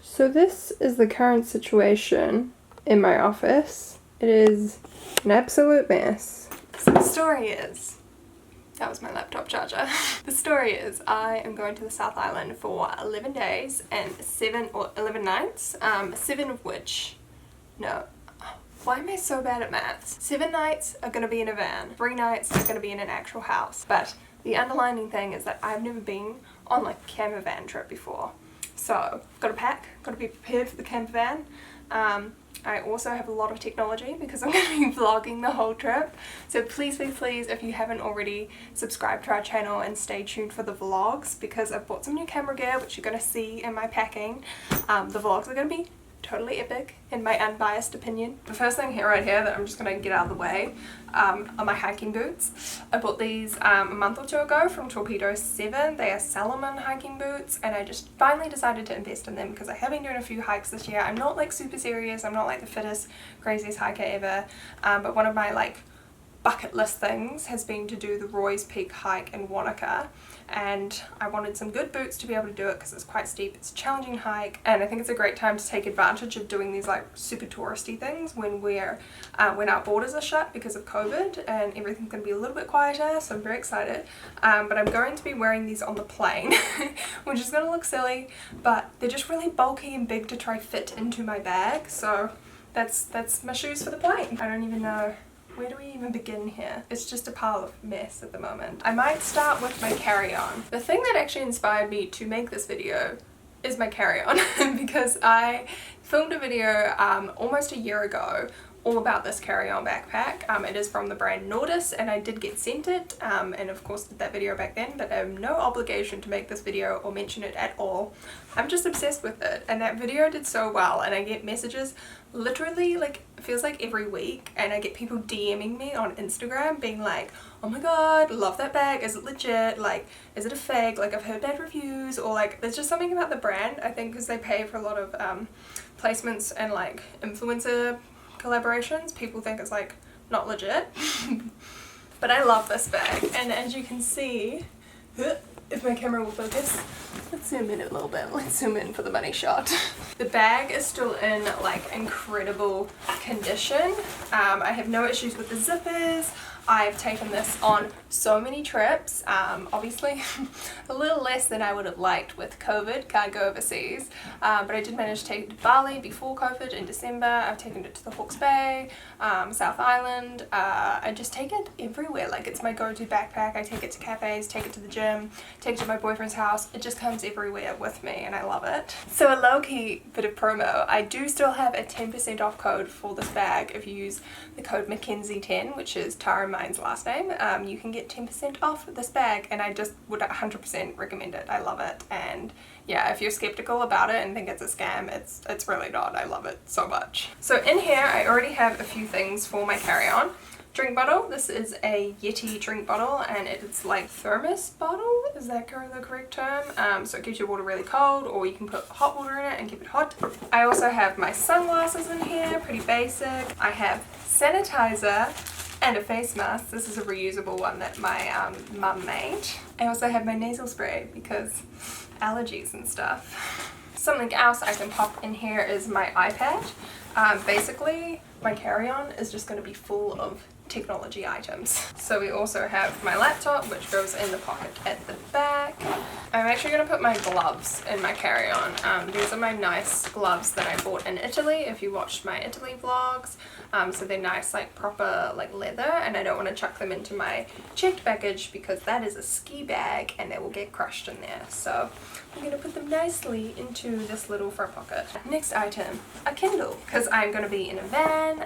So this is the current situation in my office. It is an absolute mess. So the story is, that was my laptop charger. The story is I am going to the South Island for 11 days and 11 nights, 7 of which, no, why am I so bad at maths? 7 nights are going to be in a van, 3 nights are going to be in an actual house. But the underlining thing is that I've never been on like a camper van trip before. So, got to pack, got to be prepared for the camper van. I also have a lot of technology because I'm going to be vlogging the whole trip. So please, please, please, if you haven't already, subscribe to our channel and stay tuned for the vlogs because I've bought some new camera gear which you're going to see in my packing. The vlogs are going to be totally epic in my unbiased opinion. The first thing here right here that I'm just going to get out of the way are my hiking boots. I bought these a month or two ago from Torpedo 7. They are Salomon hiking boots and I just finally decided to invest in them because I have been doing a few hikes this year. I'm not like super serious, I'm not like the fittest, craziest hiker ever, but one of my like bucket list things has been to do the Roy's Peak hike in Wanaka, and I wanted some good boots to be able to do it because it's quite steep, it's a challenging hike, and I think it's a great time to take advantage of doing these like super touristy things when when our borders are shut because of COVID and everything's going to be a little bit quieter, so I'm very excited. But I'm going to be wearing these on the plane which is going to look silly, but they're just really bulky and big to try fit into my bag, so that's my shoes for the plane. I don't even know, where do we even begin here? It's just a pile of mess at the moment. I might start with my carry-on. The thing that actually inspired me to make this video is my carry-on because I filmed a video almost a year ago all about this carry-on backpack. It is from the brand Nordace and I did get sent it and of course did that video back then, but I have no obligation to make this video or mention it at all. I'm just obsessed with it and that video did so well and I get messages literally like it feels like every week and I get people DMing me on Instagram being like, oh my god, love that bag, is it legit, like is it a fake, like I've heard bad reviews, or like there's just something about the brand I think because they pay for a lot of placements and like influencer collaborations, people think it's like not legit. But I love this bag and as you can see, if my camera will focus, let's zoom in a little bit, let's zoom in for the money shot. The bag is still in like incredible condition. I have no issues with the zippers. I've taken this on so many trips, obviously a little less than I would have liked with COVID, can't go overseas, but I did manage to take it to Bali before COVID in December. I've taken it to the Hawke's Bay, South Island, I just take it everywhere, like it's my go-to backpack. I take it to cafes, take it to the gym, take it to my boyfriend's house, it just comes everywhere with me and I love it. So a low-key bit of promo, I do still have a 10% off code for this bag if you use the code Mackenzie10, which is Tara Mine's last name. You can get 10% off this bag and I just would 100% recommend it. I love it, and yeah, if you're skeptical about it and think it's a scam, it's really not. I love it so much. So in here I already have a few things for my carry-on. Drink bottle, this is a Yeti drink bottle and it's like thermos bottle, is that the correct term? So it keeps your water really cold, or you can put hot water in it and keep it hot. I also have my sunglasses in here, pretty basic. I have sanitizer and a face mask. This is a reusable one that my mum made. I also have my nasal spray because allergies and stuff. Something else I can pop in here is my iPad. Basically my carry-on is just going to be full of technology items. So we also have my laptop, which goes in the pocket at the back. I'm actually going to put my gloves in my carry-on. These are my nice gloves that I bought in Italy, if you watched my Italy vlogs. So they're nice, like proper like leather, and I don't want to chuck them into my checked baggage because that is a ski bag and they will get crushed in there. So I'm going to put them nicely into this little front pocket. Next item, a Kindle, because I'm going to be in a van.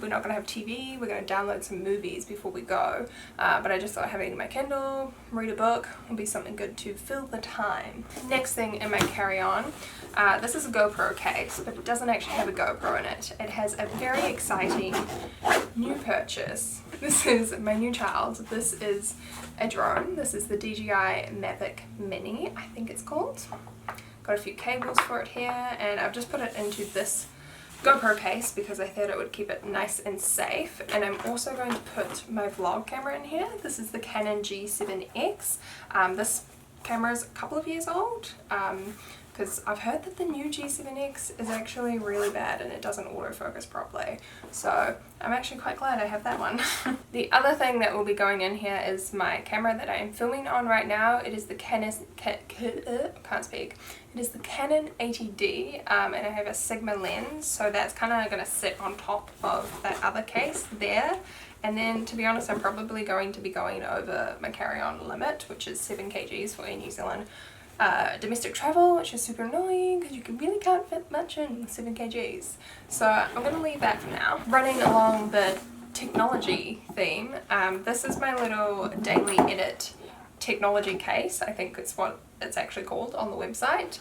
We're not going to have TV, we're going to download some movies before we go, but I just thought having my Kindle, read a book, will be something good to fill the time. Next thing in my carry-on, this is a GoPro case, but it doesn't actually have a GoPro in it. It has a very exciting new purchase. This is my new child. This is a drone. This is the DJI Mavic Mini, I think it's called. Got a few cables for it here, and I've just put it into this GoPro case because I thought it would keep it nice and safe. And I'm also going to put my vlog camera in here. This is the Canon G7X. This camera is a couple of years old, because I've heard that the new G7X is actually really bad and it doesn't autofocus properly. So I'm actually quite glad I have that one. The other thing that will be going in here is my camera that I am filming on right now. It is the Canon 80D and I have a Sigma lens, so that's kind of going to sit on top of that other case there. And then, to be honest, I'm probably going to be going over my carry-on limit, which is 7 kgs for Air New Zealand domestic travel, which is super annoying because you really can't fit much in 7 kgs. So I'm going to leave that for now. Running along the technology theme, this is my little daily edit technology case. I think it's what it's actually called on the website.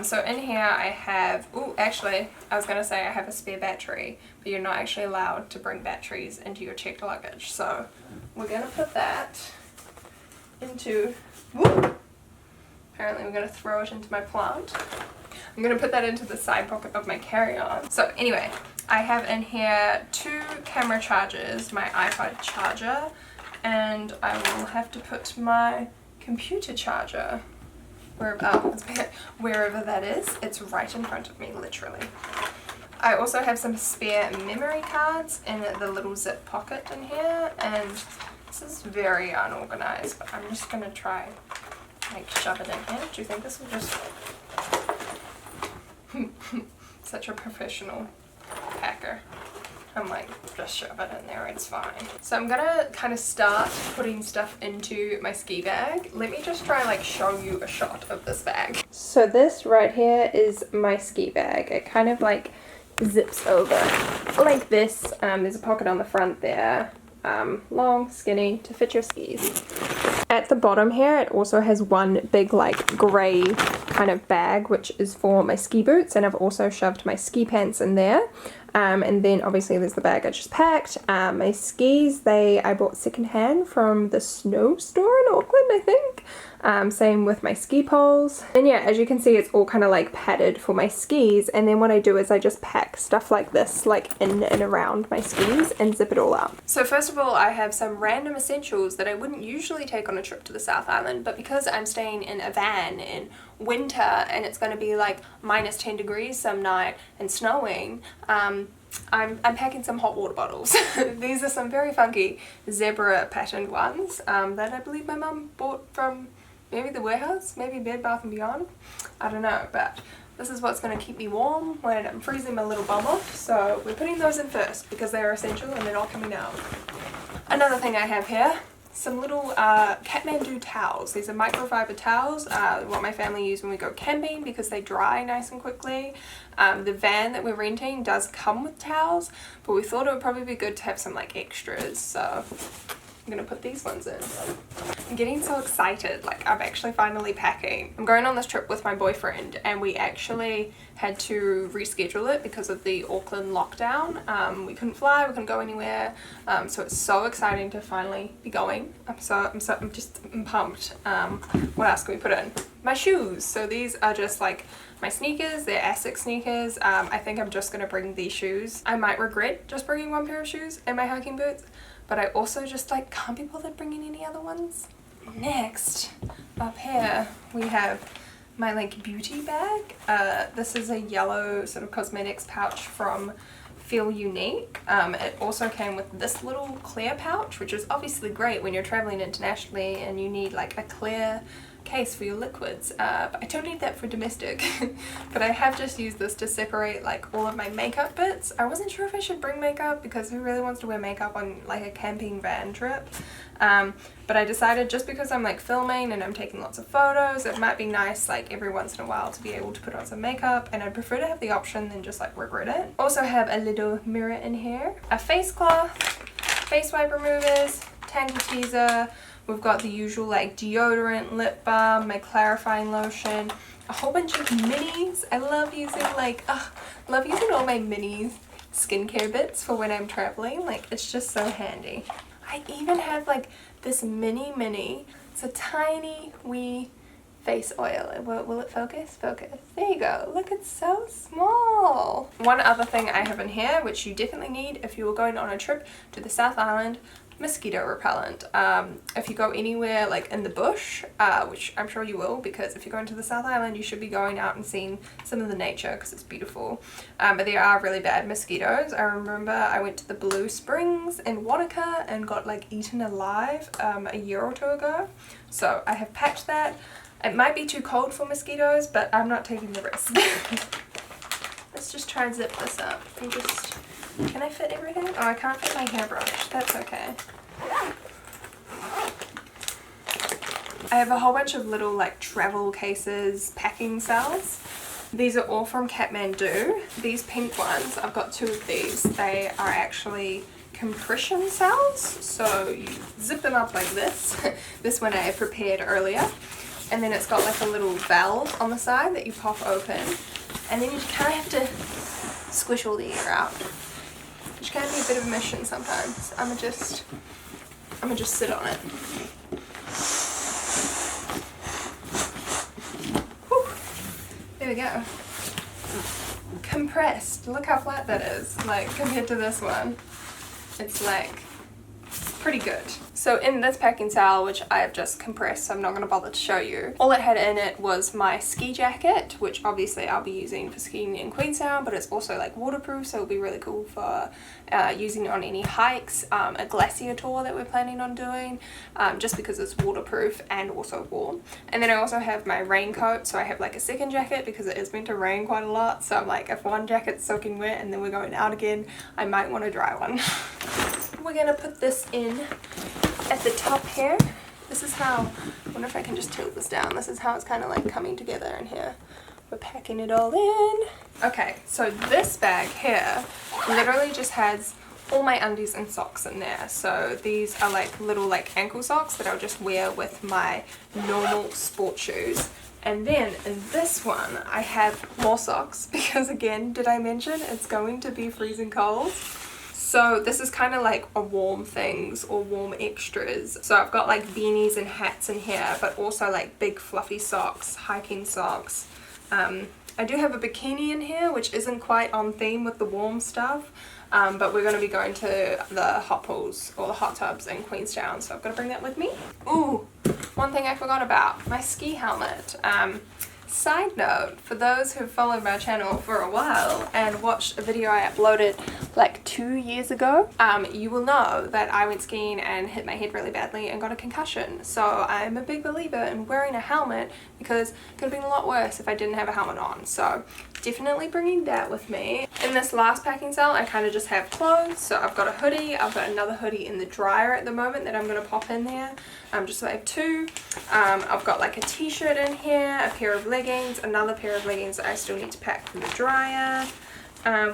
So in here I have, actually I was going to say I have a spare battery, but you're not actually allowed to bring batteries into your checked luggage. So we're going to put that into, apparently we're going to throw it into my plant. I'm going to put that into the side pocket of my carry-on. So anyway, I have in here 2 camera chargers, my iPod charger, and I will have to put my computer charger wherever that is. It's right in front of me, literally. I also have some spare memory cards in the little zip pocket in here, and this is very unorganized, but I'm just going to try like shove it in here. Do you think this will just... Such a professional packer. I'm like, just shove it in there, it's fine. So I'm gonna kind of start putting stuff into my ski bag. Let me just try like show you a shot of this bag. So this right here is my ski bag. It kind of like zips over like this. There's a pocket on the front there. Long, skinny, to fit your skis. At the bottom here, it also has one big like grey kind of bag, which is for my ski boots, and I've also shoved my ski pants in there. And then obviously there's the bag I just packed. My skis, I bought secondhand from the snow store in Auckland, I think. Same with my ski poles. And yeah, as you can see, it's all kind of like padded for my skis. And then what I do is I just pack stuff like this, like in and around my skis, and zip it all up. So first of all, I have some random essentials that I wouldn't usually take on a trip to the South Island, but because I'm staying in a van in winter and it's going to be like minus 10 degrees some night and snowing, I'm packing some hot water bottles. These are some very funky zebra patterned ones that I believe my mum bought from maybe the warehouse, maybe Bed Bath & Beyond, I don't know, but this is what's going to keep me warm when I'm freezing my little bum off. So we're putting those in first because they're essential and they're not coming out. Another thing I have here, some little Kathmandu towels. These are microfiber towels, what my family use when we go camping because they dry nice and quickly. The van that we're renting does come with towels, but we thought it would probably be good to have some like extras, so I'm gonna put these ones in. I'm getting so excited, like I'm actually finally packing. I'm going on this trip with my boyfriend and we actually had to reschedule it because of the Auckland lockdown. We couldn't fly, we couldn't go anywhere, so it's so exciting to finally be going. I'm just pumped. What else can we put in? My shoes. So these are just like my sneakers, they're Asics sneakers. I think I'm just gonna bring these shoes. I might regret just bringing one pair of shoes and my hiking boots, but I also just like can't be bothered bringing any other ones. Next, up here we have my like beauty bag. This is a yellow sort of cosmetics pouch from Feel Unique. It also came with this little clear pouch, which is obviously great when you're traveling internationally and you need like a clear case for your liquids, but I don't need that for domestic. But I have just used this to separate like all of my makeup bits. I wasn't sure if I should bring makeup because who really wants to wear makeup on like a camping van trip, but I decided just because I'm like filming and I'm taking lots of photos, it might be nice like every once in a while to be able to put on some makeup, and I'd prefer to have the option than just like regret it. Also have a little mirror in here, a face cloth, face wipe removers, tangle teaser. We've got the usual like deodorant, lip balm, my clarifying lotion, a whole bunch of minis. I love using all my mini skincare bits for when I'm traveling. Like it's just so handy. I even have like this mini. It's a tiny wee face oil. Will it focus? Focus. There you go. Look, it's so small. One other thing I have in here, which you definitely need if you were going on a trip to the South Island, mosquito repellent. If you go anywhere like in the bush, which I'm sure you will, because if you're going to the South Island you should be going out and seeing some of the nature because it's beautiful, but there are really bad mosquitoes. I remember I went to the Blue Springs in Wanaka and got like eaten alive a year or two ago, so I have packed that. It might be too cold for mosquitoes, but I'm not taking the risk. Let's just try and zip this up and just... Can I fit everything? Oh, I can't fit my hairbrush. That's okay. I have a whole bunch of little like travel cases, packing cells. These are all from Kathmandu. These pink ones, I've got 2 of these. They are actually compression cells. So you zip them up like this. This one I prepared earlier. And then it's got like a little valve on the side that you pop open. And then you kind of have to squish all the air out. Which can be a bit of a mission sometimes. I'ma just sit on it. Whew. There we go. Compressed. Look how flat that is. Like compared to this one. It's like pretty good. So in this packing towel, which I have just compressed, so I'm not going to bother to show you, all it had in it was my ski jacket, which obviously I'll be using for skiing in Queenstown, but it's also like waterproof, so it'll be really cool for using on any hikes, a glacier tour that we're planning on doing, just because it's waterproof and also warm. And then I also have my raincoat, so I have like a second jacket because it is meant to rain quite a lot, so I'm like, if one jacket's soaking wet and then we're going out again, I might want a dry one. We're gonna put this in at the top here. This is how, I wonder if I can just tilt this down. This is how it's kind of like coming together in here. We're packing it all in. Okay, so this bag here literally just has all my undies and socks in there. So these are like little like ankle socks that I'll just wear with my normal sport shoes. And then in this one I have more socks because again, did I mention it's going to be freezing cold? So this is kind of like a warm things or warm extras. So I've got like beanies and hats in here, but also like big fluffy socks, hiking socks. I do have a bikini in here, which isn't quite on theme with the warm stuff, but we're going to be going to the hot pools or the hot tubs in Queenstown, so I've got to bring that with me. Ooh, one thing I forgot about, my ski helmet. Side note, for those who've followed my channel for a while and watched a video I uploaded like 2 years ago, you will know that I went skiing and hit my head really badly and got a concussion. So I'm a big believer in wearing a helmet because it could have been a lot worse if I didn't have a helmet on. So definitely bringing that with me. In this last packing cell, I kind of just have clothes. So I've got a hoodie, I've got another hoodie in the dryer at the moment that I'm going to pop in there, just so I have 2. I've got like a t-shirt in here, a pair of leggings, another pair of leggings that I still need to pack from the dryer.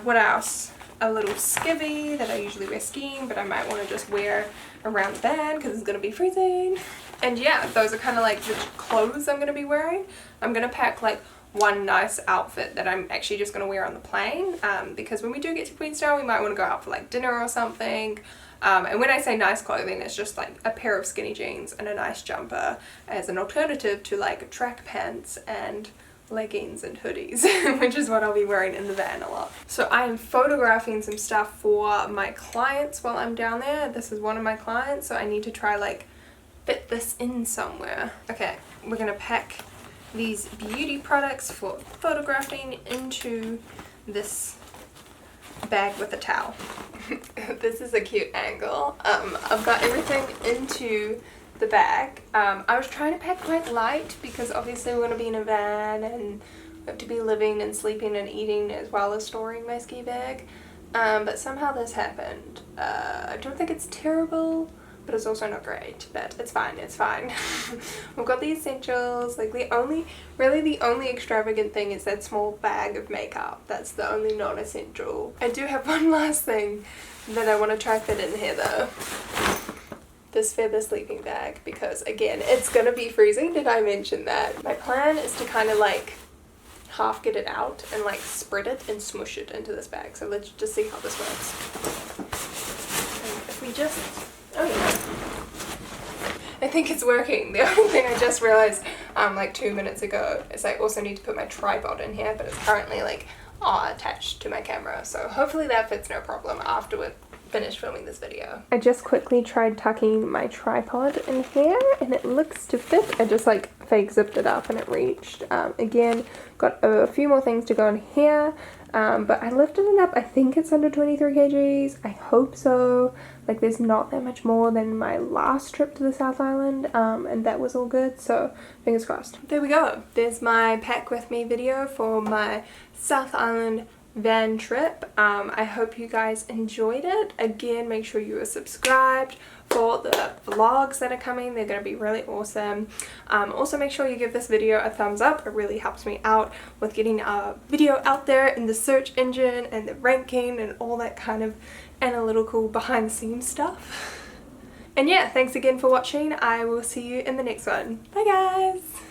What else? A little skivvy that I usually wear skiing, but I might want to just wear around the bed because it's going to be freezing. And yeah, those are kind of like the clothes I'm going to be wearing. I'm going to pack like one nice outfit that I'm actually just going to wear on the plane, because when we do get to Queenstown we might want to go out for like dinner or something. And when I say nice clothing, it's just like a pair of skinny jeans and a nice jumper as an alternative to like track pants and leggings and hoodies, which is what I'll be wearing in the van a lot. So I am photographing some stuff for my clients while I'm down there. This is one of my clients, so I need to try like fit this in somewhere. Okay, we're gonna pack these beauty products for photographing into this bag with a towel. This is a cute angle. I've got everything into the bag. I was trying to pack quite light because obviously we're going to be in a van and we have to be living and sleeping and eating as well as storing my ski bag. But somehow this happened. I don't think it's terrible, but it's also not great, but it's fine, it's fine. We've got the essentials, like the only extravagant thing is that small bag of makeup. That's the only non-essential. I do have one last thing that I want to try fit in here though. This feather sleeping bag, because again, it's gonna be freezing. Did I mention that? My plan is to kind of like half get it out and like spread it and smush it into this bag. So let's just see how this works. And if we just, oh yeah, I think it's working. The only thing I just realized like 2 minutes ago is I also need to put my tripod in here, but it's currently like attached to my camera. So hopefully that fits no problem. Afterward, finished filming this video. I just quickly tried tucking my tripod in here and it looks to fit. I just like fake zipped it up and it reached. Again, got a few more things to go in here, but I lifted it up. I think it's under 23 kgs. I hope so. Like there's not that much more than my last trip to the South Island, and that was all good, so fingers crossed. There we go. There's my pack with me video for my South Island van trip. I hope you guys enjoyed it. Again, make sure you are subscribed for the vlogs that are coming. They're going to be really awesome. Also make sure you give this video a thumbs up. It really helps me out with getting a video out there in the search engine and the ranking and all that kind of analytical behind the scenes stuff. And yeah, thanks again for watching. I will see you in the next one. Bye guys!